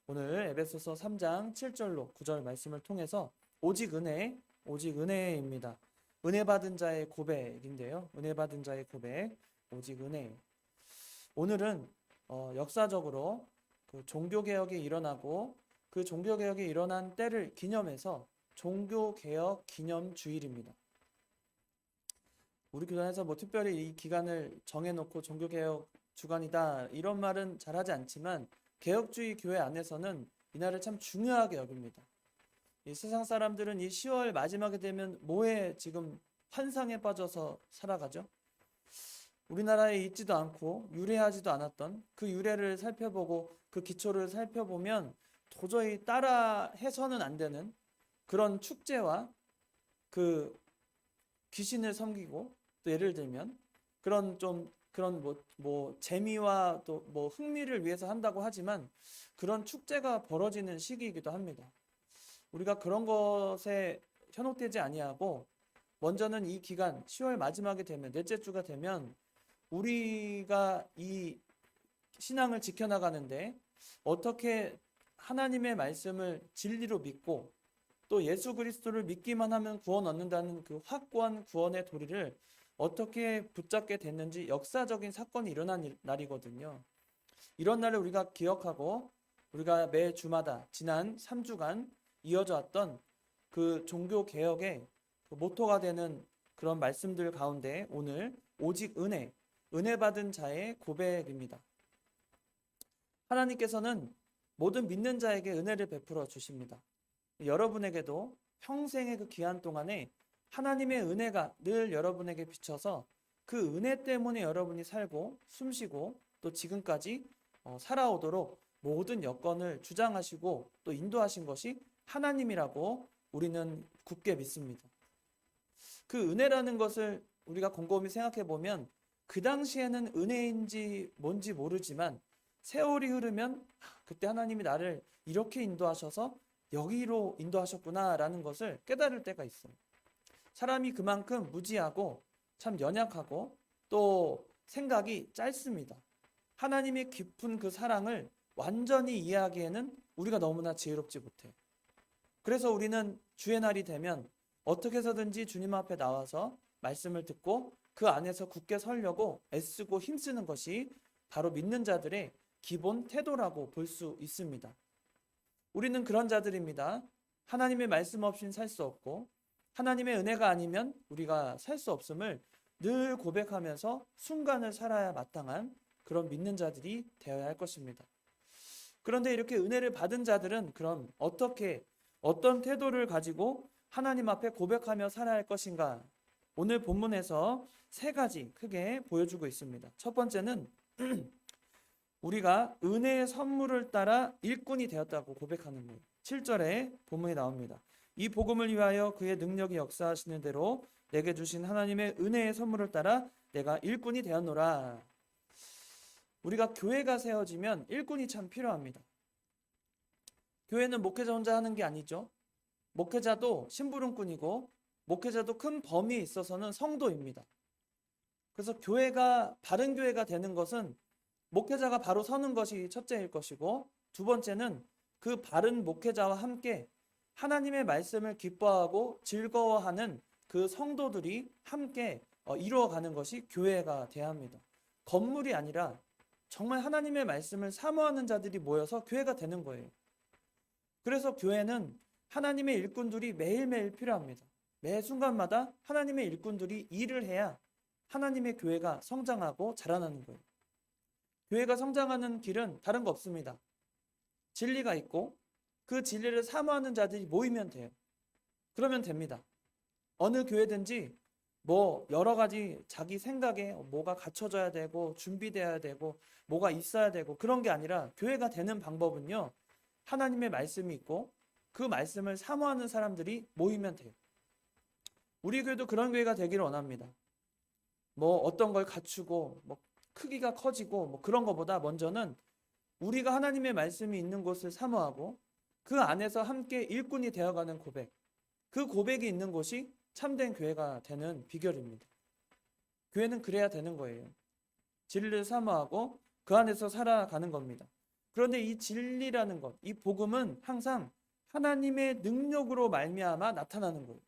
오늘 에베소서 3장 7절로 9절 말씀을 통해서 오직 은혜, 오직 은혜입니다. 은혜 받은 자의 고백인데요. 은혜 받은 자의 고백, 오직 은혜. 오늘은 역사적으로 그 종교개혁이 일어나고 그 종교개혁이 일어난 때를 기념해서 종교개혁 기념주일입니다. 우리 교단에서 뭐 특별히 이 기간을 정해놓고 종교개혁 주간이다 이런 말은 잘하지 않지만 개혁주의 교회 안에서는 이날을 참 중요하게 여깁니다. 이 세상 사람들은 이 10월 마지막에 되면 뭐에 지금 환상에 빠져서 살아가죠? 우리나라에 있지도 않고 유래하지도 않았던 그 유래를 살펴보고 그 기초를 살펴보면 도저히 따라 해서는 안 되는 그런 축제와 그 귀신을 섬기고 또 예를 들면 그런 재미와 또 뭐 흥미를 위해서 한다고 하지만 그런 축제가 벌어지는 시기이기도 합니다. 우리가 그런 것에 현혹되지 아니하고 먼저는 이 기간 10월 마지막에 되면 넷째 주가 되면 우리가 이 신앙을 지켜나가는데 어떻게 하나님의 말씀을 진리로 믿고 또 예수 그리스도를 믿기만 하면 구원 얻는다는 그 확고한 구원의 도리를 어떻게 붙잡게 됐는지 역사적인 사건이 일어난 날이거든요. 이런 날을 우리가 기억하고 우리가 매 주마다 지난 3주간 이어져 왔던 그 종교 개혁의 그 모토가 되는 그런 말씀들 가운데 오늘 오직 은혜 받은 자의 고백입니다. 하나님께서는 모든 믿는 자에게 은혜를 베풀어 주십니다. 여러분에게도 평생의 그 기한 동안에 하나님의 은혜가 늘 여러분에게 비쳐서 그 은혜 때문에 여러분이 살고 숨쉬고 또 지금까지 살아오도록 모든 여건을 주장하시고 또 인도하신 것이 하나님이라고 우리는 굳게 믿습니다. 그 은혜라는 것을 우리가 곰곰이 생각해 보면 그 당시에는 은혜인지 뭔지 모르지만 세월이 흐르면 그때 하나님이 나를 이렇게 인도하셔서 여기로 인도하셨구나라는 것을 깨달을 때가 있어요. 사람이 그만큼 무지하고 참 연약하고 또 생각이 짧습니다. 하나님의 깊은 그 사랑을 완전히 이해하기에는 우리가 너무나 지혜롭지 못해요. 그래서 우리는 주의 날이 되면 어떻게 해서든지 주님 앞에 나와서 말씀을 듣고 그 안에서 굳게 서려고 애쓰고 힘쓰는 것이 바로 믿는 자들의 기본 태도라고 볼 수 있습니다. 우리는 그런 자들입니다. 하나님의 말씀 없이는 살 수 없고 하나님의 은혜가 아니면 우리가 살 수 없음을 늘 고백하면서 순간을 살아야 마땅한 그런 믿는 자들이 되어야 할 것입니다. 그런데 이렇게 은혜를 받은 자들은 그럼 어떤 태도를 가지고 하나님 앞에 고백하며 살아야 할 것인가? 오늘 본문에서 세 가지 크게 보여주고 있습니다. 첫 번째는 우리가 은혜의 선물을 따라 일꾼이 되었다고 고백하는 거예요. 7절에 본문이 나옵니다. 이 복음을 위하여 그의 능력이 역사하시는 대로 내게 주신 하나님의 은혜의 선물을 따라 내가 일꾼이 되었노라. 우리가 교회가 세워지면 일꾼이 참 필요합니다. 교회는 목회자 혼자 하는 게 아니죠. 목회자도 심부름꾼이고 목회자도 큰 범위에 있어서는 성도입니다. 그래서 교회가 바른 교회가 되는 것은 목회자가 바로 서는 것이 첫째일 것이고 두 번째는 그 바른 목회자와 함께 하나님의 말씀을 기뻐하고 즐거워하는 그 성도들이 함께 이루어가는 것이 교회가 돼야 합니다. 건물이 아니라 정말 하나님의 말씀을 사모하는 자들이 모여서 교회가 되는 거예요. 그래서 교회는 하나님의 일꾼들이 매일매일 필요합니다. 매 순간마다 하나님의 일꾼들이 일을 해야 하나님의 교회가 성장하고 자라나는 거예요. 교회가 성장하는 길은 다른 거 없습니다. 진리가 있고 그 진리를 사모하는 자들이 모이면 돼요. 그러면 됩니다. 어느 교회든지 뭐 여러 가지 자기 생각에 뭐가 갖춰져야 되고 준비돼야 되고 뭐가 있어야 되고 그런 게 아니라 교회가 되는 방법은요. 하나님의 말씀이 있고 그 말씀을 사모하는 사람들이 모이면 돼요. 우리 교회도 그런 교회가 되기를 원합니다. 뭐 어떤 걸 갖추고 뭐 크기가 커지고 뭐 그런 것보다 먼저는 우리가 하나님의 말씀이 있는 곳을 사모하고 그 안에서 함께 일꾼이 되어가는 고백, 그 고백이 있는 곳이 참된 교회가 되는 비결입니다. 교회는 그래야 되는 거예요. 진리를 사모하고 그 안에서 살아가는 겁니다. 그런데 이 진리라는 것, 이 복음은 항상 하나님의 능력으로 말미암아 나타나는 거예요.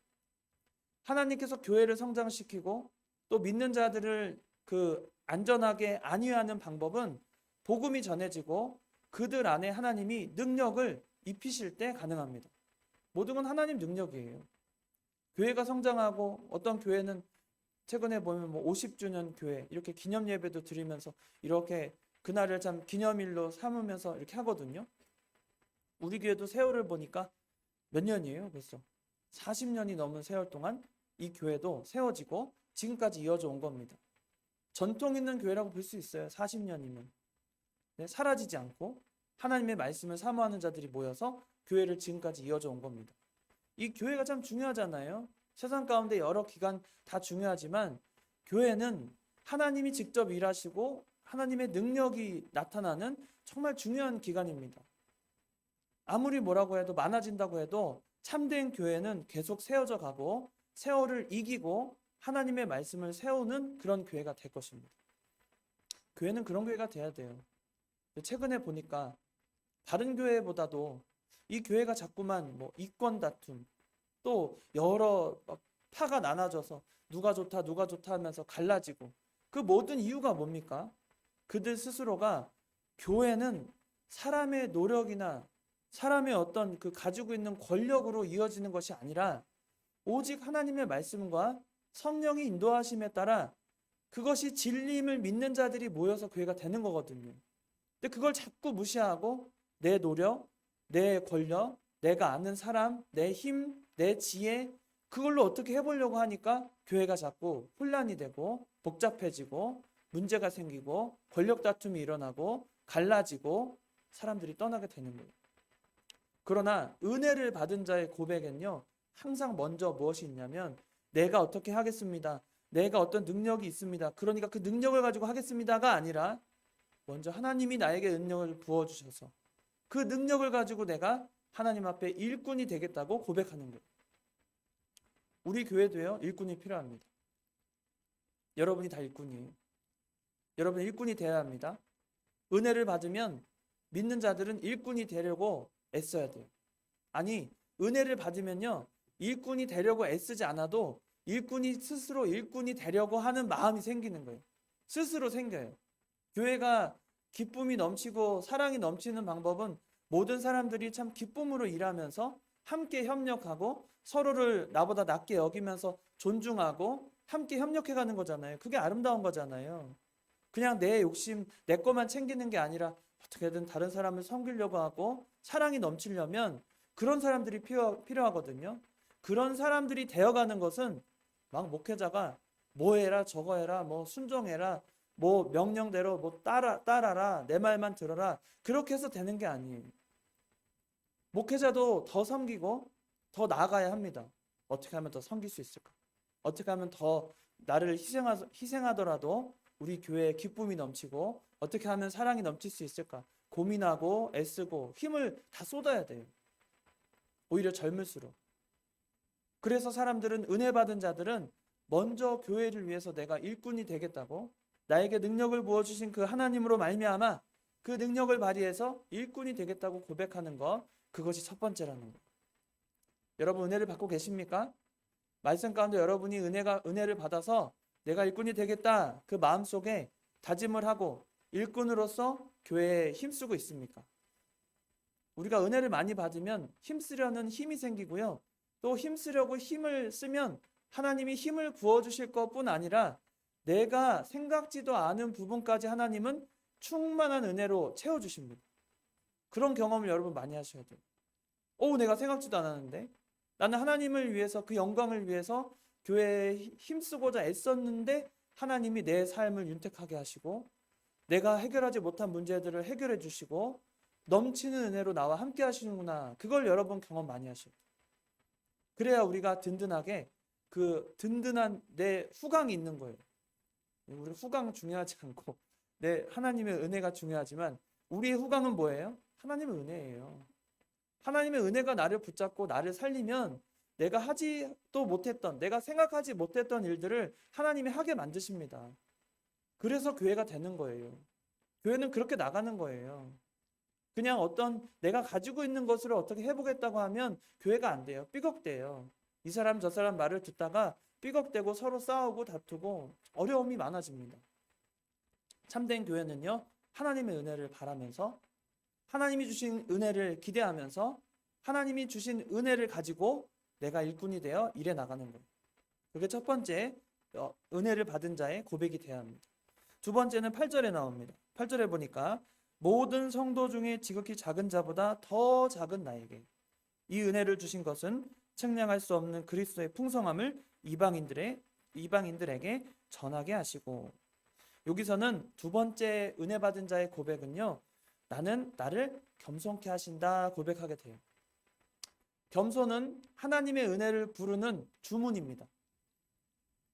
하나님께서 교회를 성장시키고 또 믿는 자들을 그 안전하게 안위하는 방법은 복음이 전해지고 그들 안에 하나님이 능력을 입히실 때 가능합니다. 모든 건 하나님 능력이에요. 교회가 성장하고 어떤 교회는 최근에 보면 뭐 50주년 교회 이렇게 기념 예배도 드리면서 이렇게 그날을 참 기념일로 삼으면서 이렇게 하거든요. 우리 교회도 세월을 보니까 몇 년이에요? 벌써 40년이 넘은 세월 동안 이 교회도 세워지고 지금까지 이어져 온 겁니다. 전통 있는 교회라고 볼 수 있어요. 40년이면. 네, 사라지지 않고 하나님의 말씀을 사모하는 자들이 모여서 교회를 지금까지 이어져 온 겁니다. 이 교회가 참 중요하잖아요. 세상 가운데 여러 기관 다 중요하지만 교회는 하나님이 직접 일하시고 하나님의 능력이 나타나는 정말 중요한 기관입니다. 아무리 뭐라고 해도 많아진다고 해도 참된 교회는 계속 세워져 가고 세월을 이기고 하나님의 말씀을 세우는 그런 교회가 될 것입니다. 교회는 그런 교회가 돼야 돼요. 최근에 보니까 다른 교회보다도 이 교회가 자꾸만 뭐 이권 다툼 또 여러 막 파가 나눠져서 누가 좋다 누가 좋다 하면서 갈라지고 그 모든 이유가 뭡니까? 그들 스스로가 교회는 사람의 노력이나 사람의 어떤 그 가지고 있는 권력으로 이어지는 것이 아니라 오직 하나님의 말씀과 성령이 인도하심에 따라 그것이 진리임을 믿는 자들이 모여서 교회가 되는 거거든요. 근데 그걸 자꾸 무시하고 내 노력, 내 권력, 내가 아는 사람, 내 힘, 내 지혜 그걸로 어떻게 해보려고 하니까 교회가 자꾸 혼란이 되고 복잡해지고 문제가 생기고 권력 다툼이 일어나고 갈라지고 사람들이 떠나게 되는 거예요. 그러나 은혜를 받은 자의 고백은요. 항상 먼저 무엇이 있냐면 내가 어떻게 하겠습니다. 내가 어떤 능력이 있습니다. 그러니까 그 능력을 가지고 하겠습니다가 아니라 먼저 하나님이 나에게 능력을 부어주셔서 그 능력을 가지고 내가 하나님 앞에 일꾼이 되겠다고 고백하는 거예요. 우리 교회도요. 일꾼이 필요합니다. 여러분이 다 일꾼이에요. 여러분 일꾼이 되어야 합니다. 은혜를 받으면 믿는 자들은 일꾼이 되려고 애써야 돼요. 아니 은혜를 받으면요. 일꾼이 되려고 애쓰지 않아도 일꾼이 스스로 일꾼이 되려고 하는 마음이 생기는 거예요. 스스로 생겨요. 교회가 기쁨이 넘치고 사랑이 넘치는 방법은 모든 사람들이 참 기쁨으로 일하면서 함께 협력하고 서로를 나보다 낮게 여기면서 존중하고 함께 협력해가는 거잖아요. 그게 아름다운 거잖아요. 그냥 내 욕심, 내 것만 챙기는 게 아니라 어떻게든 다른 사람을 섬기려고 하고 사랑이 넘치려면 그런 사람들이 필요하거든요. 그런 사람들이 되어가는 것은 막 목회자가 뭐 해라 저거 해라 뭐 순종해라 뭐 명령대로 뭐 따라라 내 말만 들어라 그렇게 해서 되는 게 아니에요. 목회자도 더 섬기고 더 나아가야 합니다. 어떻게 하면 더 섬길 수 있을까? 어떻게 하면 더 나를 희생하더라도 우리 교회에 기쁨이 넘치고 어떻게 하면 사랑이 넘칠 수 있을까? 고민하고 애쓰고 힘을 다 쏟아야 돼요. 오히려 젊을수록. 그래서 사람들은 은혜 받은 자들은 먼저 교회를 위해서 내가 일꾼이 되겠다고 나에게 능력을 부어주신 그 하나님으로 말미암아 그 능력을 발휘해서 일꾼이 되겠다고 고백하는 것 그것이 첫 번째라는 거예요. 여러분 은혜를 받고 계십니까? 말씀 가운데 여러분이 은혜를 받아서 내가 일꾼이 되겠다 그 마음속에 다짐을 하고 일꾼으로서 교회에 힘쓰고 있습니까? 우리가 은혜를 많이 받으면 힘쓰려는 힘이 생기고요. 또 힘쓰려고 힘을 쓰면 하나님이 힘을 부어주실 것뿐 아니라 내가 생각지도 않은 부분까지 하나님은 충만한 은혜로 채워주십니다. 그런 경험을 여러분 많이 하셔야 돼요. 내가 생각지도 않았는데 나는 하나님을 위해서 그 영광을 위해서 교회에 힘쓰고자 애썼는데 하나님이 내 삶을 윤택하게 하시고 내가 해결하지 못한 문제들을 해결해 주시고 넘치는 은혜로 나와 함께 하시는구나. 그걸 여러분 경험 많이 하셔야 돼요. 그래야 우리가 든든하게 그 든든한 내 후광이 있는 거예요. 우리 후광 중요하지 않고 내 하나님의 은혜가 중요하지만 우리의 후광은 뭐예요? 하나님의 은혜예요. 하나님의 은혜가 나를 붙잡고 나를 살리면 내가 하지도 못했던 내가 생각하지 못했던 일들을 하나님이 하게 만드십니다. 그래서 교회가 되는 거예요. 교회는 그렇게 나가는 거예요. 그냥 어떤 내가 가지고 있는 것을 어떻게 해보겠다고 하면 교회가 안 돼요. 삐걱대요. 이 사람 저 사람 말을 듣다가 삐걱대고 서로 싸우고 다투고 어려움이 많아집니다. 참된 교회는요, 하나님의 은혜를 바라면서 하나님이 주신 은혜를 기대하면서 하나님이 주신 은혜를 가지고 내가 일꾼이 되어 일해 나가는 거예요. 그게 첫 번째 은혜를 받은 자의 고백이 되어야 합니다. 두 번째는 8절에 나옵니다. 8절에 보니까 모든 성도 중에 지극히 작은 자보다 더 작은 나에게 이 은혜를 주신 것은 측량할 수 없는 그리스도의 풍성함을 이방인들에게 전하게 하시고, 여기서는 두 번째 은혜 받은 자의 고백은요, 나는 나를 겸손케 하신다 고백하게 돼요. 겸손은 하나님의 은혜를 부르는 주문입니다.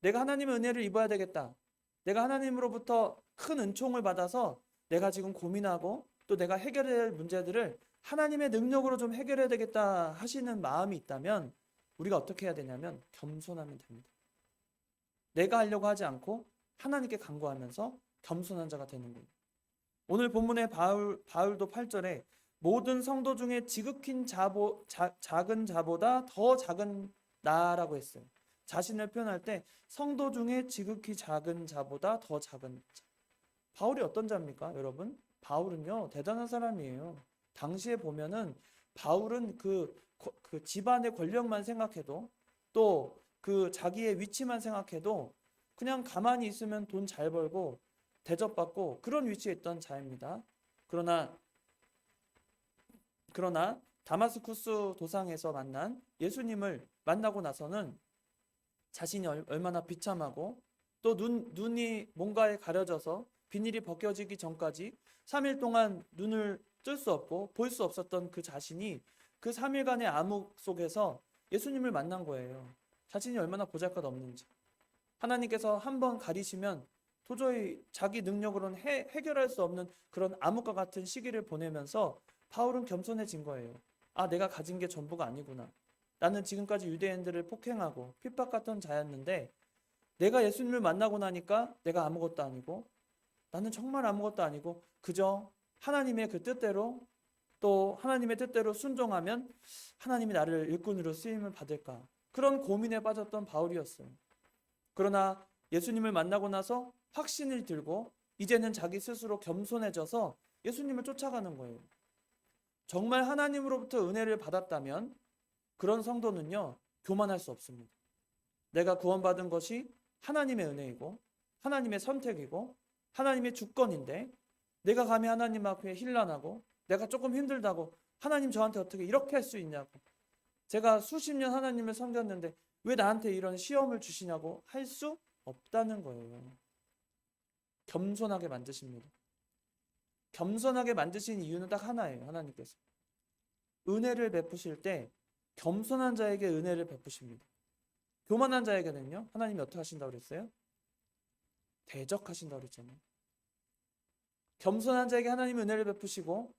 내가 하나님의 은혜를 입어야 되겠다. 내가 하나님으로부터 큰 은총을 받아서 내가 지금 고민하고 또 내가 해결해야 할 문제들을 하나님의 능력으로 좀 해결해야 되겠다 하시는 마음이 있다면 우리가 어떻게 해야 되냐면 겸손하면 됩니다. 내가 하려고 하지 않고 하나님께 간구하면서 겸손한 자가 되는 거예요. 오늘 본문의 바울도 8절에 모든 성도 중에 지극히 작은 자보다 더 작은 나라고 했어요. 자신을 표현할 때 성도 중에 지극히 작은 자보다 더 작은 자. 바울이 어떤 자입니까, 여러분? 바울은요, 대단한 사람이에요. 당시에 보면은 바울은 그 집안의 권력만 생각해도 또 그 자기의 위치만 생각해도 그냥 가만히 있으면 돈 잘 벌고 대접받고 그런 위치에 있던 자입니다. 그러나 다마스쿠스 도상에서 만난 예수님을 만나고 나서는 자신이 얼마나 비참하고 또 눈이 뭔가에 가려져서 비닐이 벗겨지기 전까지 3일 동안 눈을 뜰 수 없고 볼 수 없었던 그 자신이 그 3일간의 암흑 속에서 예수님을 만난 거예요. 자신이 얼마나 보잘것없는지. 하나님께서 한번 가리시면 도저히 자기 능력으로는 해결할 수 없는 그런 암흑과 같은 시기를 보내면서 바울은 겸손해진 거예요. 아, 내가 가진 게 전부가 아니구나. 나는 지금까지 유대인들을 폭행하고 핍박했던 자였는데 내가 예수님을 만나고 나니까 내가 아무것도 아니고 나는 정말 아무것도 아니고 그저 하나님의 그 뜻대로 또 하나님의 뜻대로 순종하면 하나님이 나를 일꾼으로 쓰임을 받을까. 그런 고민에 빠졌던 바울이었어요. 그러나 예수님을 만나고 나서 확신을 들고 이제는 자기 스스로 겸손해져서 예수님을 쫓아가는 거예요. 정말 하나님으로부터 은혜를 받았다면 그런 성도는요, 교만할 수 없습니다. 내가 구원받은 것이 하나님의 은혜이고 하나님의 선택이고 하나님의 주권인데 내가 감히 하나님 앞에 힐난하고 내가 조금 힘들다고 하나님 저한테 어떻게 이렇게 할 수 있냐고, 제가 수십 년 하나님을 섬겼는데 왜 나한테 이런 시험을 주시냐고 할 수 없다는 거예요. 겸손하게 만드십니다. 겸손하게 만드신 이유는 딱 하나예요. 하나님께서 은혜를 베푸실 때 겸손한 자에게 은혜를 베푸십니다. 교만한 자에게는요, 하나님이 어떻게 하신다고 그랬어요? 대적하신다고 그랬잖아요. 겸손한 자에게 하나님이 은혜를 베푸시고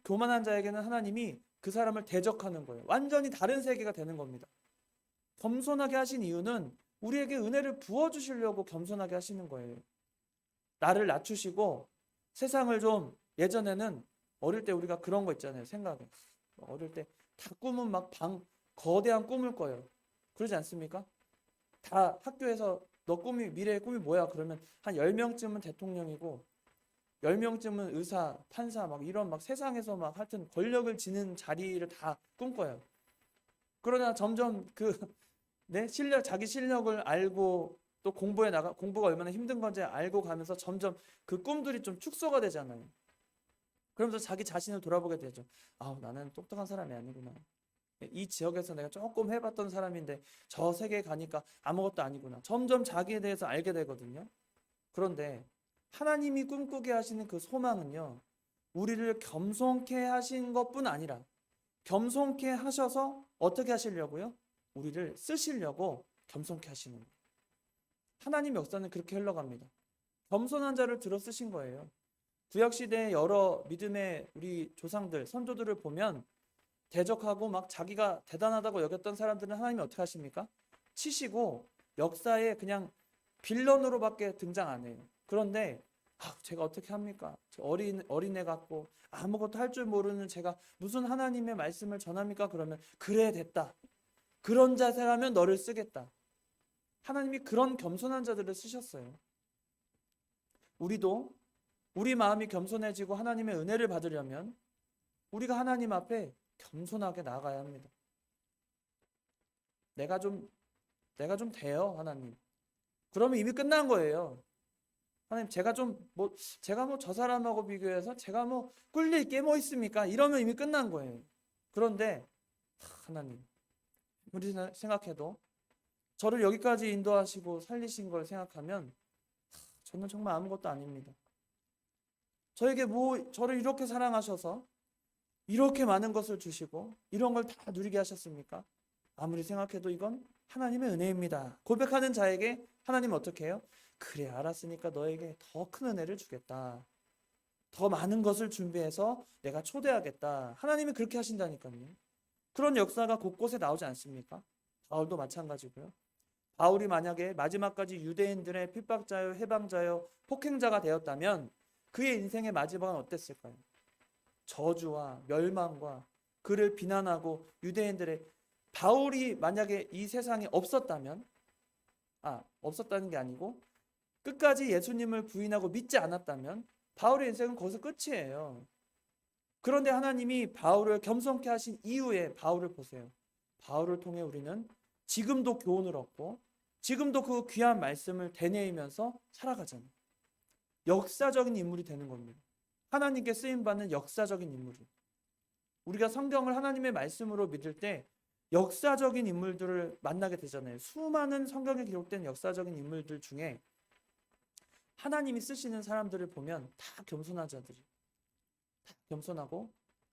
교만한 자에게는 하나님이 그 사람을 대적하는 거예요. 완전히 다른 세계가 되는 겁니다. 겸손하게 하신 이유는 우리에게 은혜를 부어주시려고 겸손하게 하시는 거예요. 나를 낮추시고 세상을 좀, 예전에는 어릴 때 우리가 그런 거 있잖아요. 생각에 어릴 때 다 꿈은 막 거대한 꿈을 꿔요. 그러지 않습니까? 다 학교에서 너 미래의 꿈이 뭐야? 그러면 한 10명쯤은 대통령이고 10명쯤은 의사, 판사, 막 이런 막 세상에서 막 하여튼 권력을 지는 자리를 다 꿈꿔요. 그러나 점점 자기 실력을 알고 또 공부가 얼마나 힘든 건지 알고 가면서 점점 그 꿈들이 좀 축소가 되잖아요. 그러면서 자기 자신을 돌아보게 되죠. 아, 나는 똑똑한 사람이 아니구나. 이 지역에서 내가 조금 해봤던 사람인데 저 세계에 가니까 아무것도 아니구나. 점점 자기에 대해서 알게 되거든요. 그런데 하나님이 꿈꾸게 하시는 그 소망은요, 우리를 겸손케 하신 것뿐 아니라 겸손케 하셔서 어떻게 하시려고요? 우리를 쓰시려고 겸손케 하시는 거예요. 하나님 역사는 그렇게 흘러갑니다. 겸손한 자를 들어 쓰신 거예요. 구약시대의 여러 믿음의 우리 조상들, 선조들을 보면 대적하고 막 자기가 대단하다고 여겼던 사람들은 하나님이 어떻게 하십니까? 치시고 역사에 그냥 빌런으로밖에 등장 안 해요. 그런데 제가 어떻게 합니까? 어린애 같고 아무것도 할 줄 모르는 제가 무슨 하나님의 말씀을 전합니까? 그러면 그래 됐다. 그런 자세라면 너를 쓰겠다. 하나님이 그런 겸손한 자들을 쓰셨어요. 우리도 우리 마음이 겸손해지고 하나님의 은혜를 받으려면 우리가 하나님 앞에 겸손하게 나아가야 합니다. 내가 좀 돼요, 하나님. 그러면 이미 끝난 거예요. 하나님, 제가 뭐 저 사람하고 비교해서 제가 뭐 꿀릴 게 뭐 있습니까? 이러면 이미 끝난 거예요. 그런데 하나님, 우리 생각해도 저를 여기까지 인도하시고 살리신 걸 생각하면 저는 정말 아무것도 아닙니다. 저를 이렇게 사랑하셔서 이렇게 많은 것을 주시고 이런 걸 다 누리게 하셨습니까? 아무리 생각해도 이건 하나님의 은혜입니다. 고백하는 자에게 하나님은 어떻게 해요? 그래, 알았으니까 너에게 더 큰 은혜를 주겠다. 더 많은 것을 준비해서 내가 초대하겠다. 하나님이 그렇게 하신다니까요. 그런 역사가 곳곳에 나오지 않습니까? 바울도 마찬가지고요. 바울이 만약에 마지막까지 유대인들의 핍박자요, 해방자요, 폭행자가 되었다면 그의 인생의 마지막은 어땠을까요? 저주와 멸망과 그를 비난하고 유대인들의 바울이 만약에 이 세상에 없었다면 없었다는 게 아니고 끝까지 예수님을 부인하고 믿지 않았다면 바울의 인생은 거기서 끝이에요. 그런데 하나님이 바울을 겸손케 하신 이후에 바울을 보세요. 바울을 통해 우리는 지금도 교훈을 얻고 지금도 그 귀한 말씀을 되뇌이면서 살아가잖아요. 역사적인 인물이 되는 겁니다. 하나님께 쓰임받는 역사적인 인물이. 우리가 성경을 하나님의 말씀으로 믿을 때 역사적인 인물들을 만나게 되잖아요. 수많은 성경에 기록된 역사적인 인물들 중에 하나님이 쓰시는 사람들을 보면 다 겸손한 자들이. 다 겸손하고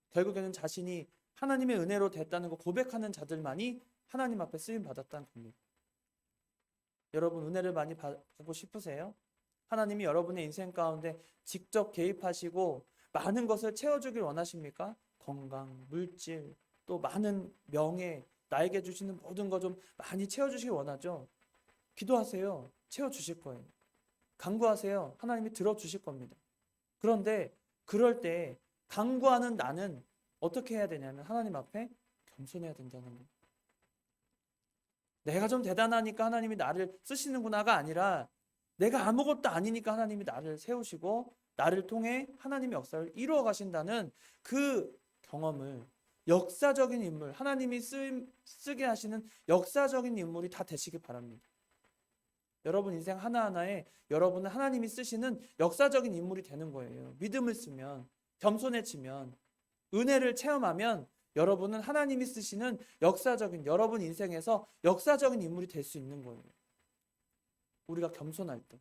결국에는 자신이 하나님의 은혜로 됐다는 거 고백하는 자들만이 하나님 앞에 쓰임 받았다는 겁니다. 여러분 은혜를 많이 받고 싶으세요? 하나님이 여러분의 인생 가운데 직접 개입하시고 많은 것을 채워주길 원하십니까? 건강, 물질, 또 많은 명예, 나에게 주시는 모든 거 좀 많이 채워주시길 원하죠? 기도하세요. 채워주실 거예요. 간구하세요. 하나님이 들어주실 겁니다. 그런데 그럴 때 간구하는 나는 어떻게 해야 되냐면 하나님 앞에 겸손해야 된다는 거예요. 내가 좀 대단하니까 하나님이 나를 쓰시는구나가 아니라 내가 아무것도 아니니까 하나님이 나를 세우시고 나를 통해 하나님의 역사를 이루어 가신다는 그 경험을 역사적인 인물, 하나님이 쓰게 하시는 역사적인 인물이 다 되시길 바랍니다. 여러분 인생 하나하나에 여러분은 하나님이 쓰시는 역사적인 인물이 되는 거예요. 믿음을 쓰면, 겸손해지면, 은혜를 체험하면 여러분은 하나님이 쓰시는 역사적인 여러분 인생에서 역사적인 인물이 될 수 있는 거예요. 우리가 겸손할 때.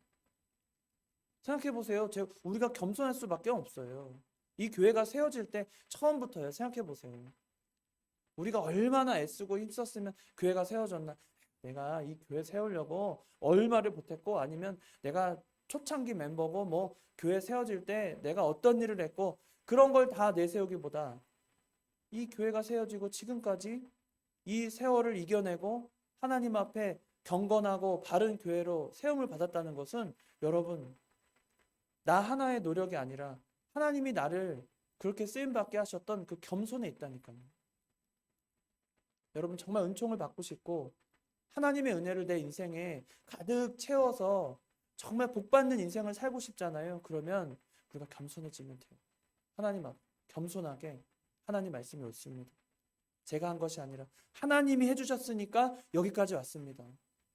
생각해 보세요. 우리가 겸손할 수밖에 없어요. 이 교회가 세워질 때 처음부터요. 생각해 보세요. 우리가 얼마나 애쓰고 힘썼으면 교회가 세워졌나. 내가 이 교회 세우려고 얼마를 보탰고 아니면 내가 초창기 멤버고 뭐 교회 세워질 때 내가 어떤 일을 했고 그런 걸 다 내세우기보다 이 교회가 세워지고 지금까지 이 세월을 이겨내고 하나님 앞에 경건하고 바른 교회로 세움을 받았다는 것은 여러분 나 하나의 노력이 아니라 하나님이 나를 그렇게 쓰임받게 하셨던 그 겸손에 있다니까요. 여러분 정말 은총을 받고 싶고 하나님의 은혜를 내 인생에 가득 채워서 정말 복받는 인생을 살고 싶잖아요. 그러면 우리가 겸손해지면 돼요. 하나님 앞 겸손하게 하나님 말씀이 옳습니다. 제가 한 것이 아니라 하나님이 해주셨으니까 여기까지 왔습니다.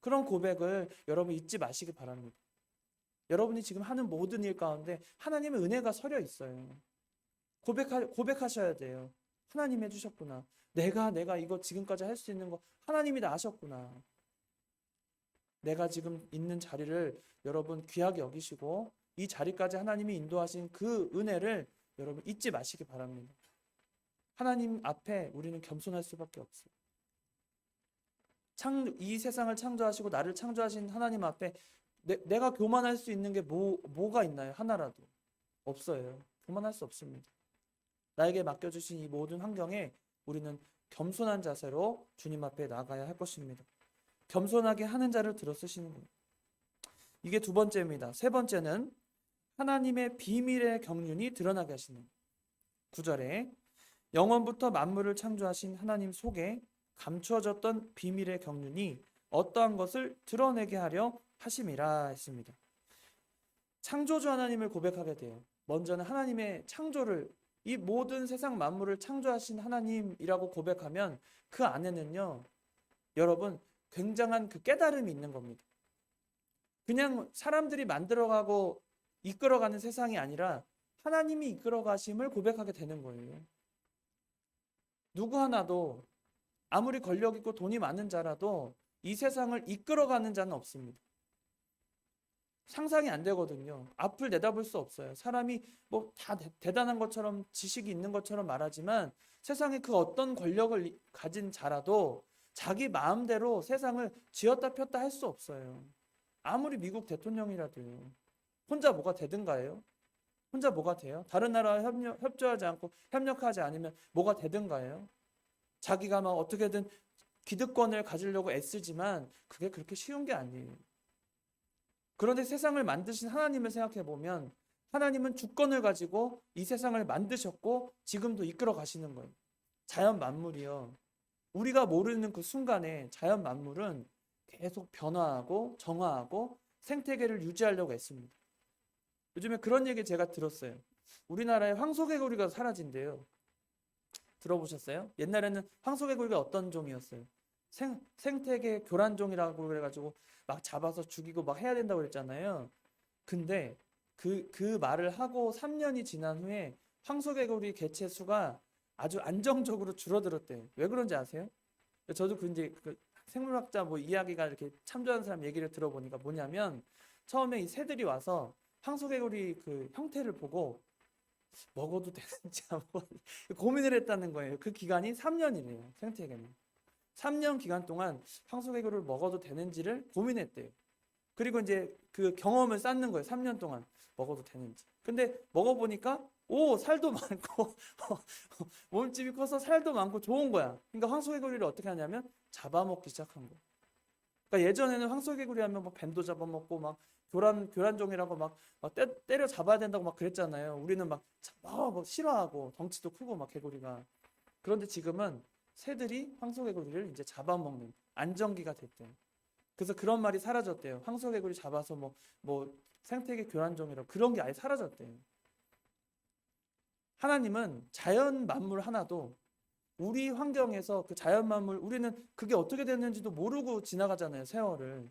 그런 고백을 여러분 잊지 마시기 바랍니다. 여러분이 지금 하는 모든 일 가운데 하나님의 은혜가 서려 있어요. 고백하셔야 돼요. 하나님이 해주셨구나. 내가 이거 지금까지 할 수 있는 거 하나님이 다 하셨구나. 내가 지금 있는 자리를 여러분 귀하게 여기시고 이 자리까지 하나님이 인도하신 그 은혜를 여러분 잊지 마시기 바랍니다. 하나님 앞에 우리는 겸손할 수밖에 없어요. 이 세상을 창조하시고 나를 창조하신 하나님 앞에 내가 교만할 수 있는 게 뭐가 있나요? 하나라도 없어요. 교만할 수 없습니다. 나에게 맡겨주신 이 모든 환경에 우리는 겸손한 자세로 주님 앞에 나가야 할 것입니다. 겸손하게 하는 자를 들어 쓰시는 거예요. 이게 두 번째입니다. 세 번째는 하나님의 비밀의 경륜이 드러나게 하시는 9절에 영원부터 만물을 창조하신 하나님 속에 감추어졌던 비밀의 경륜이 어떠한 것을 드러내게 하려 하심이라 했습니다. 창조주 하나님을 고백하게 돼요. 먼저는 하나님의 창조를, 이 모든 세상 만물을 창조하신 하나님이라고 고백하면 그 안에는요, 여러분, 굉장한 그 깨달음이 있는 겁니다. 그냥 사람들이 만들어가고 이끌어가는 세상이 아니라 하나님이 이끌어가심을 고백하게 되는 거예요. 누구 하나도 아무리 권력 있고 돈이 많은 자라도 이 세상을 이끌어가는 자는 없습니다. 상상이 안 되거든요. 앞을 내다볼 수 없어요. 사람이 뭐 다 대단한 것처럼 지식이 있는 것처럼 말하지만 세상에 그 어떤 권력을 가진 자라도 자기 마음대로 세상을 쥐었다 폈다 할 수 없어요. 아무리 미국 대통령이라도요. 혼자 뭐가 되든가요? 혼자 뭐가 돼요? 다른 나라와 협조하지 않고 협력하지 않으면 뭐가 되든가요? 자기가 막 어떻게든 기득권을 가지려고 애쓰지만 그게 그렇게 쉬운 게 아니에요. 그런데 세상을 만드신 하나님을 생각해 보면 하나님은 주권을 가지고 이 세상을 만드셨고 지금도 이끌어 가시는 거예요. 자연 만물이요. 우리가 모르는 그 순간에 자연 만물은 계속 변화하고 정화하고 생태계를 유지하려고 했습니다. 요즘에 그런 얘기 제가 들었어요. 우리나라에 황소개구리가 사라진대요. 들어보셨어요? 옛날에는 황소개구리가 어떤 종이었어요? 생태계 교란종이라고 그래가지고 막 잡아서 죽이고 막 해야 된다고 그랬잖아요. 근데 그 말을 하고 3년이 지난 후에 황소개구리 개체 수가 아주 안정적으로 줄어들었대요. 왜 그런지 아세요? 저도 이제 그 생물학자 뭐 이야기가 이렇게 참조한 사람 얘기를 들어보니까 뭐냐면 처음에 이 새들이 와서 황소개구리 그 형태를 보고 먹어도 되는지 한번 고민을 했다는 거예요. 그 기간이 3년이래요. 생태계는. 3년 기간 동안 황소개구리를 먹어도 되는지를 고민했대요. 그리고 이제 그 경험을 쌓는 거예요. 3년 동안 먹어도 되는지. 근데 먹어보니까 오, 살도 많고 몸집이 커서 살도 많고 좋은 거야. 그러니까 황소개구리를 어떻게 하냐면 잡아먹기 시작한 거예요. 그러니까 예전에는 황소개구리 하면 막 뱀도 잡아먹고 막 교란종이라고 막 때려 잡아야 된다고 막 그랬잖아요. 우리는 막 싫어하고 덩치도 크고 막 개구리가. 그런데 지금은 새들이 황소개구리를 이제 잡아먹는 안정기가 됐대요. 그래서 그런 말이 사라졌대요. 황소개구리 잡아서 뭐 생태계 교란종이라고 그런 게 아예 사라졌대요. 하나님은 자연 만물 하나도 우리 환경에서 그 자연 만물 우리는 그게 어떻게 됐는지도 모르고 지나가잖아요. 세월을.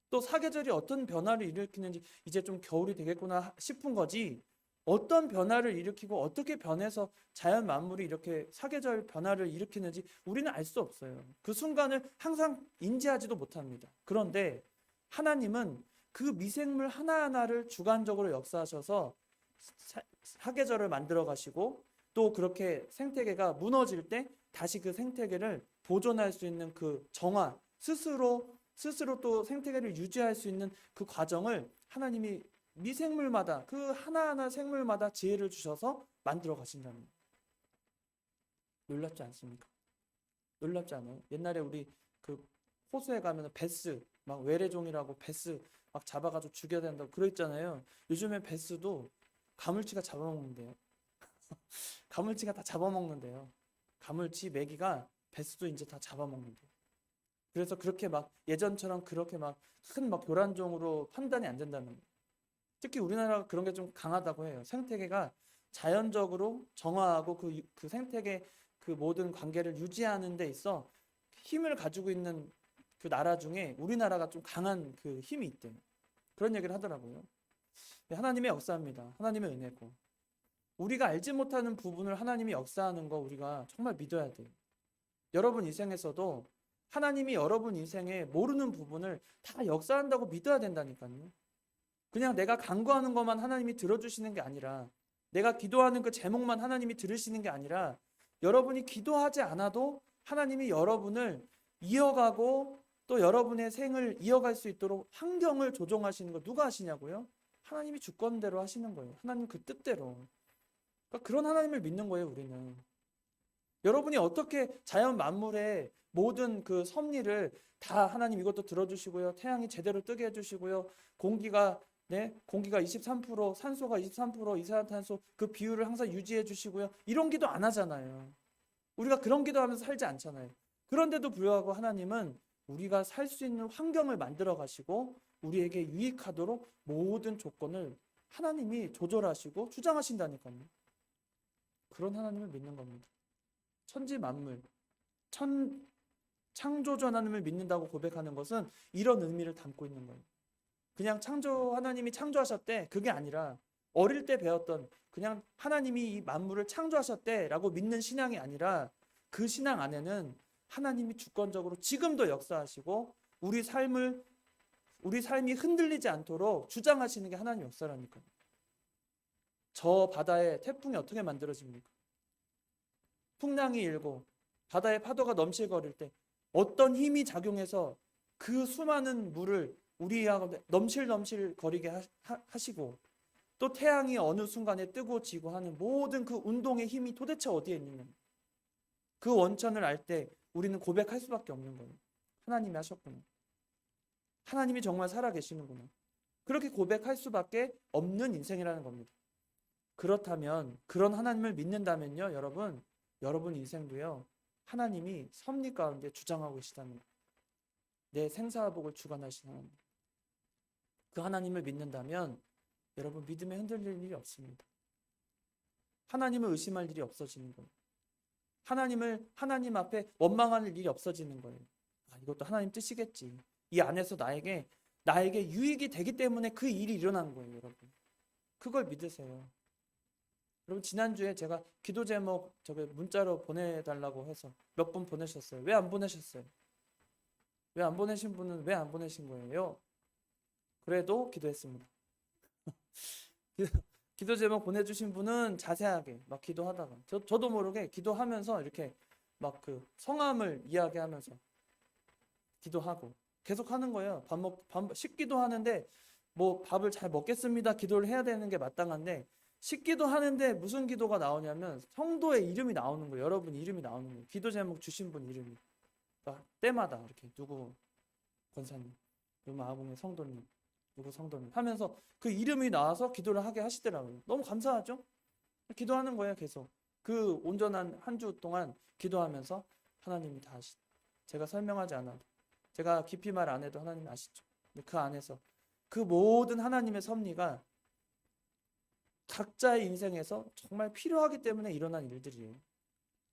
또 사계절이 어떤 변화를 일으키는지 이제 좀 겨울이 되겠구나 싶은 거지. 어떤 변화를 일으키고 어떻게 변해서 자연 만물이 이렇게 사계절 변화를 일으키는지 우리는 알 수 없어요. 그 순간을 항상 인지하지도 못합니다. 그런데 하나님은 그 미생물 하나하나를 주관적으로 역사하셔서 사계절을 만들어 가시고 또 그렇게 생태계가 무너질 때 다시 그 생태계를 보존할 수 있는 그 정화, 스스로 또 생태계를 유지할 수 있는 그 과정을 하나님이 미생물마다 그 하나하나 생물마다 지혜를 주셔서 만들어 가신다는 거예요. 놀랍지 않습니까? 놀랍지 않아요? 옛날에 우리 그 호수에 가면 베스 막 외래종이라고 베스 막 잡아가지고 죽여야 된다고 그랬잖아요. 요즘에 베스도 가물치가 잡아먹는데요. 가물치가 다 잡아먹는데요. 가물치, 메기가 베스도 이제 다 잡아먹는데요. 그래서 그렇게 막 예전처럼 그렇게 막 큰 막 교란종으로 판단이 안 된다는 거예요. 특히 우리나라가 그런 게 좀 강하다고 해요. 생태계가 자연적으로 정화하고 그 생태계 그 모든 관계를 유지하는 데 있어 힘을 가지고 있는 그 나라 중에 우리나라가 좀 강한 그 힘이 있대요. 그런 얘기를 하더라고요. 하나님의 역사입니다. 하나님의 은혜고. 우리가 알지 못하는 부분을 하나님이 역사하는 거 우리가 정말 믿어야 돼요. 여러분 인생에서도 하나님이 여러분 인생에 모르는 부분을 다 역사한다고 믿어야 된다니까요. 그냥 내가 간구하는 것만 하나님이 들어주시는 게 아니라 내가 기도하는 그 제목만 하나님이 들으시는 게 아니라 여러분이 기도하지 않아도 하나님이 여러분을 이어가고 또 여러분의 생을 이어갈 수 있도록 환경을 조정하시는 거 누가 하시냐고요? 하나님이 주권대로 하시는 거예요. 하나님 그 뜻대로. 그러니까 그런 하나님을 믿는 거예요, 우리는. 여러분이 어떻게 자연 만물의 모든 그 섭리를 다 하나님 이것도 들어주시고요. 태양이 제대로 뜨게 해주시고요. 공기가 네, 공기가 23%, 산소가 23%, 이산화탄소 그 비율을 항상 유지해 주시고요. 이런 기도 안 하잖아요. 우리가 그런 기도하면서 살지 않잖아요. 그런데도 불구하고 하나님은 우리가 살 수 있는 환경을 만들어 가시고 우리에게 유익하도록 모든 조건을 하나님이 조절하시고 주장하신다니까요. 그런 하나님을 믿는 겁니다. 천지 만물, 창조주 하나님을 믿는다고 고백하는 것은 이런 의미를 담고 있는 거예요. 그냥 창조 하나님이 창조하셨대 그게 아니라 어릴 때 배웠던 그냥 하나님이 이 만물을 창조하셨대라고 믿는 신앙이 아니라 그 신앙 안에는 하나님이 주권적으로 지금도 역사하시고 우리 삶이 흔들리지 않도록 주장하시는 게 하나님 역사라니까요. 저 바다에 태풍이 어떻게 만들어집니까? 풍랑이 일고 바다의 파도가 넘실거릴 때 어떤 힘이 작용해서 그 수많은 물을 우리 가운데 넘실넘실 거리게 하시고 또 태양이 어느 순간에 뜨고 지고 하는 모든 그 운동의 힘이 도대체 어디에 있느냐. 그 원천을 알 때 우리는 고백할 수밖에 없는 거예요. 하나님이 하셨구나. 하나님이 정말 살아계시는구나. 그렇게 고백할 수밖에 없는 인생이라는 겁니다. 그렇다면 그런 하나님을 믿는다면요, 여러분 인생도요. 하나님이 섭리 가운데 주장하고 계시다는 거예요. 내 생사복을 주관하신 하나님. 그 하나님을 믿는다면 여러분 믿음에 흔들릴 일이 없습니다. 하나님을 의심할 일이 없어지는 거예요. 하나님 앞에 원망할 일이 없어지는 거예요. 아, 이것도 하나님 뜻이겠지. 이 안에서 나에게 유익이 되기 때문에 그 일이 일어난 거예요, 여러분. 그걸 믿으세요. 여러분 지난주에 제가 기도 제목 문자로 보내달라고 해서 몇 분 보내셨어요. 왜 안 보내셨어요? 왜 안 보내신 분은 왜 안 보내신 거예요? 그래도 기도했습니다. 기도 제목 보내주신 분은 자세하게 막 기도하다가 저도 모르게 기도하면서 이렇게 막 그 성함을 이야기하면서 기도하고 계속 하는 거예요. 식기도 하는데 뭐 밥을 잘 먹겠습니다. 기도를 해야 되는 게 마땅한데 식기도 하는데 무슨 기도가 나오냐면 성도의 이름이 나오는 거예요. 여러분 이름이 나오는 거예요. 기도 제목 주신 분 이름이. 그러니까 때마다 이렇게 누구 권사님, 누구 마하봉의 성도님, 누구 성도님 하면서 그 이름이 나와서 기도를 하게 하시더라고요. 너무 감사하죠? 기도하는 거예요, 계속. 그 온전한 한 주 동안 기도하면서 하나님이 다 아시죠. 제가 설명하지 않아도, 제가 깊이 말 안 해도 하나님 아시죠. 근데 그 안에서 그 모든 하나님의 섭리가 각자의 인생에서 정말 필요하기 때문에 일어난 일들이에요.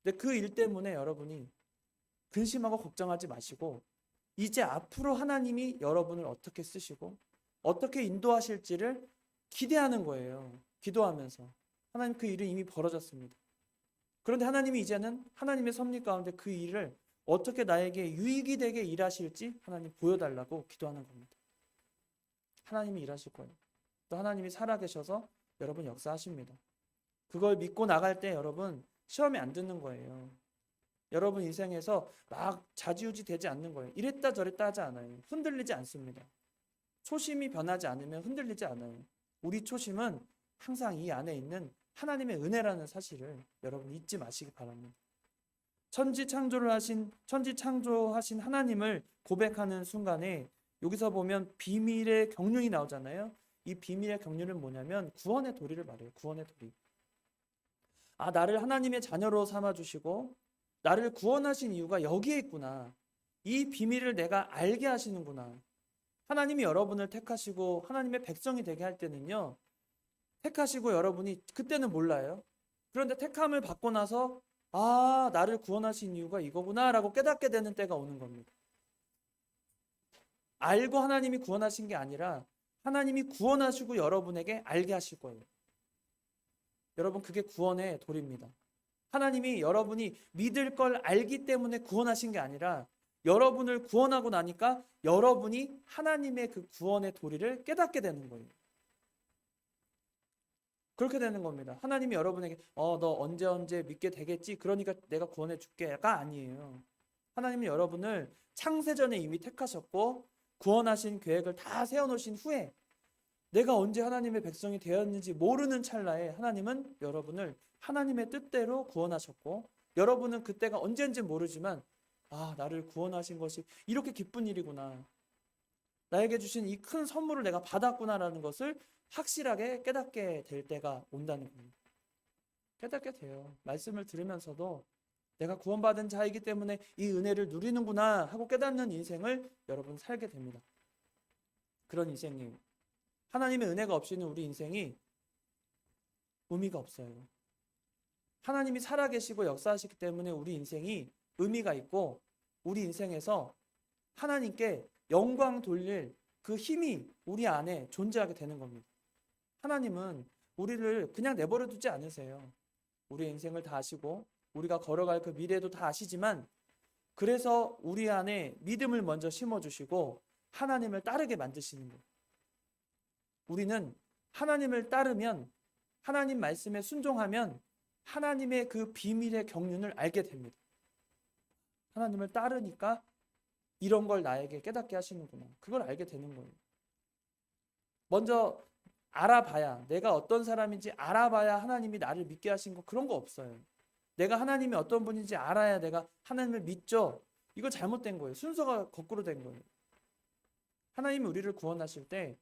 근데 그 일 때문에 여러분이 근심하고 걱정하지 마시고 이제 앞으로 하나님이 여러분을 어떻게 쓰시고 어떻게 인도하실지를 기대하는 거예요. 기도하면서. 하나님 그 일은 이미 벌어졌습니다. 그런데 하나님이 이제는 하나님의 섭리 가운데 그 일을 어떻게 나에게 유익이 되게 일하실지 하나님 보여달라고 기도하는 겁니다. 하나님이 일하실 거예요. 또 하나님이 살아계셔서 여러분 역사하십니다. 그걸 믿고 나갈 때 여러분 시험에 안 듣는 거예요. 여러분 인생에서 막 좌지우지 되지 않는 거예요. 이랬다 저랬다 하지 않아요. 흔들리지 않습니다. 초심이 변하지 않으면 흔들리지 않아요. 우리 초심은 항상 이 안에 있는 하나님의 은혜라는 사실을 여러분 잊지 마시기 바랍니다. 천지 창조하신 하나님을 고백하는 순간에 여기서 보면 비밀의 경륜이 나오잖아요. 이 비밀의 경륜은 뭐냐면 구원의 도리를 말해요. 구원의 도리. 아, 나를 하나님의 자녀로 삼아 주시고 나를 구원하신 이유가 여기에 있구나. 이 비밀을 내가 알게 하시는구나. 하나님이 여러분을 택하시고 하나님의 백성이 되게 할 때는요. 택하시고 여러분이 그때는 몰라요. 그런데 택함을 받고 나서 아, 나를 구원하신 이유가 이거구나라고 깨닫게 되는 때가 오는 겁니다. 알고 하나님이 구원하신 게 아니라 하나님이 구원하시고 여러분에게 알게 하실 거예요. 여러분 그게 구원의 도리입니다. 하나님이 여러분이 믿을 걸 알기 때문에 구원하신 게 아니라 여러분을 구원하고 나니까 여러분이 하나님의 그 구원의 도리를 깨닫게 되는 거예요. 그렇게 되는 겁니다. 하나님이 여러분에게 너 언제 믿게 되겠지? 그러니까 내가 구원해 줄게가 아니에요. 하나님이 여러분을 창세전에 이미 택하셨고 구원하신 계획을 다 세워놓으신 후에 내가 언제 하나님의 백성이 되었는지 모르는 찰나에 하나님은 여러분을 하나님의 뜻대로 구원하셨고 여러분은 그때가 언제인지 모르지만 아, 나를 구원하신 것이 이렇게 기쁜 일이구나. 나에게 주신 이 큰 선물을 내가 받았구나라는 것을 확실하게 깨닫게 될 때가 온다는 겁니다. 깨닫게 돼요. 말씀을 들으면서도 내가 구원받은 자이기 때문에 이 은혜를 누리는구나 하고 깨닫는 인생을 여러분 살게 됩니다. 그런 인생이에요. 하나님의 은혜가 없이는 우리 인생이 의미가 없어요. 하나님이 살아계시고 역사하시기 때문에 우리 인생이 의미가 있고 우리 인생에서 하나님께 영광 돌릴 그 힘이 우리 안에 존재하게 되는 겁니다. 하나님은 우리를 그냥 내버려 두지 않으세요. 우리 인생을 다 아시고 우리가 걸어갈 그 미래도 다 아시지만 그래서 우리 안에 믿음을 먼저 심어주시고 하나님을 따르게 만드시는 거예요. 우리는 하나님을 따르면 하나님 말씀에 순종하면 하나님의 그 비밀의 경륜을 알게 됩니다. 하나님을 따르니까 이런 걸 나에게 깨닫게 하시는구나. 그걸 알게 되는 거예요. 먼저 알아봐야, 내가 어떤 사람인지 알아봐야 하나님이 나를 믿게 하신 거 그런 거 없어요. 내가 하나님이 어떤 분인지 알아야 내가 하나님을 믿죠. 이거 잘못된 거예요. 순서가 거꾸로 된 거예요. 하나님이 우리를 구원하실 때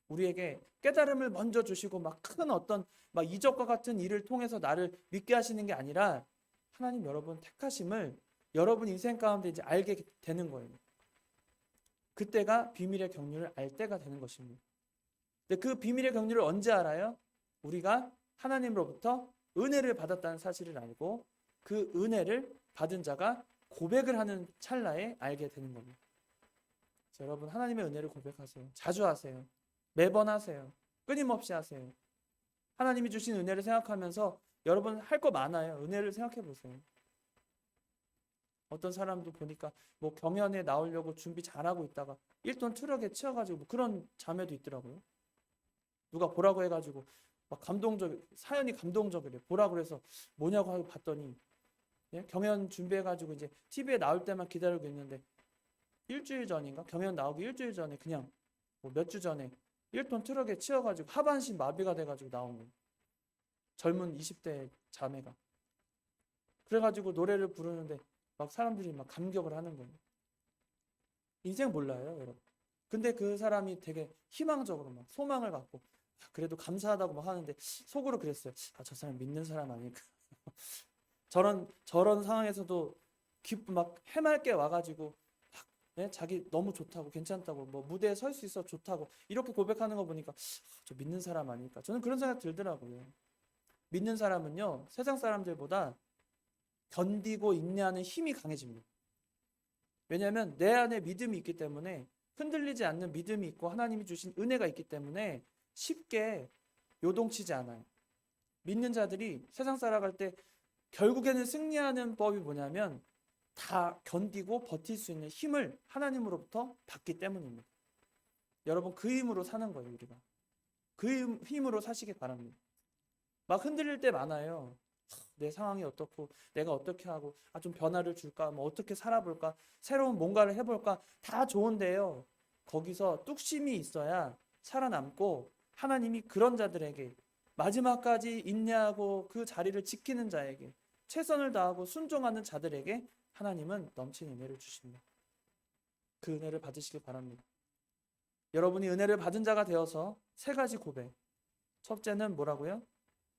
우리에게 깨달음을 먼저 주시고 막 큰 어떤 막 이적과 같은 일을 통해서 나를 믿게 하시는 게 아니라 하나님 여러분 택하심을 여러분 인생 가운데 이제 알게 되는 거예요. 그때가 비밀의 경륜을 알 때가 되는 것입니다. 근데 그 비밀의 경륜을 언제 알아요? 우리가 하나님으로부터 은혜를 받았다는 사실을 알고 그 은혜를 받은 자가 고백을 하는 찰나에 알게 되는 겁니다. 여러분 하나님의 은혜를 고백하세요. 자주 하세요. 매번 하세요. 끊임없이 하세요. 하나님이 주신 은혜를 생각하면서 여러분 할 거 많아요. 은혜를 생각해 보세요. 어떤 사람도 보니까 뭐 경연에 나오려고 준비 잘하고 있다가 1톤 트럭에 치여가지고 뭐 그런 자매도 있더라고요. 누가 보라고 해가지고 막 사연이 감동적이래. 보라고 해서 뭐냐고 하고 봤더니 예? 경연 준비해가지고 이제 TV에 나올 때만 기다리고 있는데 일주일 전인가 경연 나오기 일주일 전에 그냥 뭐 몇 주 전에 1톤 트럭에 치여가지고 하반신 마비가 돼가지고 나온 거예요. 젊은 20대 자매가. 그래가지고 노래를 부르는데 막 사람들이 막 감격을 하는 거예요. 인생 몰라요, 여러분. 근데 그 사람이 되게 희망적으로 막 소망을 갖고 그래도 감사하다고 막 하는데 속으로 그랬어요. 아, 저 사람 믿는 사람 아닐까. 저런 상황에서도 막 해맑게 와가지고 막, 네? 자기 너무 좋다고 괜찮다고 뭐 무대에 설 수 있어 좋다고 이렇게 고백하는 거 보니까 저 믿는 사람 아닐까. 저는 그런 생각 들더라고요. 믿는 사람은요 세상 사람들보다 견디고 인내하는 힘이 강해집니다. 왜냐하면 내 안에 믿음이 있기 때문에 흔들리지 않는 믿음이 있고 하나님이 주신 은혜가 있기 때문에 쉽게 요동치지 않아요. 믿는 자들이 세상 살아갈 때 결국에는 승리하는 법이 뭐냐면 다 견디고 버틸 수 있는 힘을 하나님으로부터 받기 때문입니다. 여러분 그 힘으로 사는 거예요. 우리가 그 힘으로 사시기 바랍니다. 막 흔들릴 때 많아요. 내 상황이 어떻고 내가 어떻게 하고 좀 변화를 줄까 뭐 어떻게 살아볼까 새로운 뭔가를 해볼까 다 좋은데요. 거기서 뚝심이 있어야 살아남고 하나님이 그런 자들에게 마지막까지 인내하고 그 자리를 지키는 자에게 최선을 다하고 순종하는 자들에게 하나님은 넘치는 은혜를 주십니다. 그 은혜를 받으시길 바랍니다. 여러분이 은혜를 받은 자가 되어서 세 가지 고백. 첫째는 뭐라고요?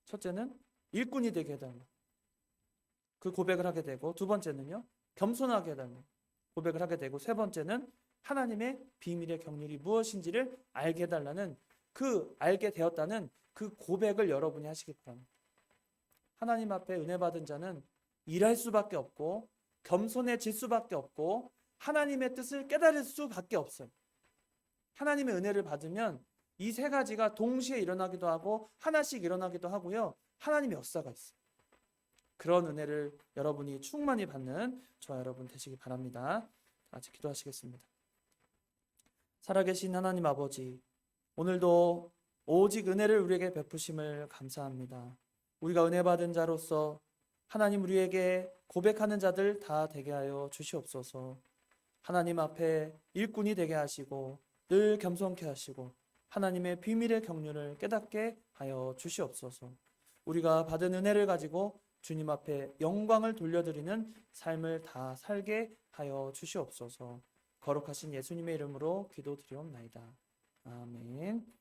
첫째는 일꾼이 되게 해달라. 그 고백을 하게 되고 두 번째는요. 겸손하게 해달라. 고백을 하게 되고 세 번째는 하나님의 비밀의 경륜이 무엇인지를 알게 해달라는 그 알게 되었다는 그 고백을 여러분이 하시기 바랍니다. 하나님 앞에 은혜 받은 자는 일할 수밖에 없고 겸손해질 수밖에 없고 하나님의 뜻을 깨달을 수밖에 없어요. 하나님의 은혜를 받으면 이 세 가지가 동시에 일어나기도 하고 하나씩 일어나기도 하고요. 하나님의 역사가 있어요. 그런 은혜를 여러분이 충만히 받는 저와 여러분 되시기 바랍니다. 같이 기도하시겠습니다. 살아계신 하나님 아버지, 오늘도 오직 은혜를 우리에게 베푸심을 감사합니다. 우리가 은혜 받은 자로서 하나님 우리에게 고백하는 자들 다 되게 하여 주시옵소서. 하나님 앞에 일꾼이 되게 하시고 늘 겸손케 하시고 하나님의 비밀의 경륜을 깨닫게 하여 주시옵소서. 우리가 받은 은혜를 가지고 주님 앞에 영광을 돌려드리는 삶을 다 살게 하여 주시옵소서. 거룩하신 예수님의 이름으로 기도드리옵나이다. 아멘.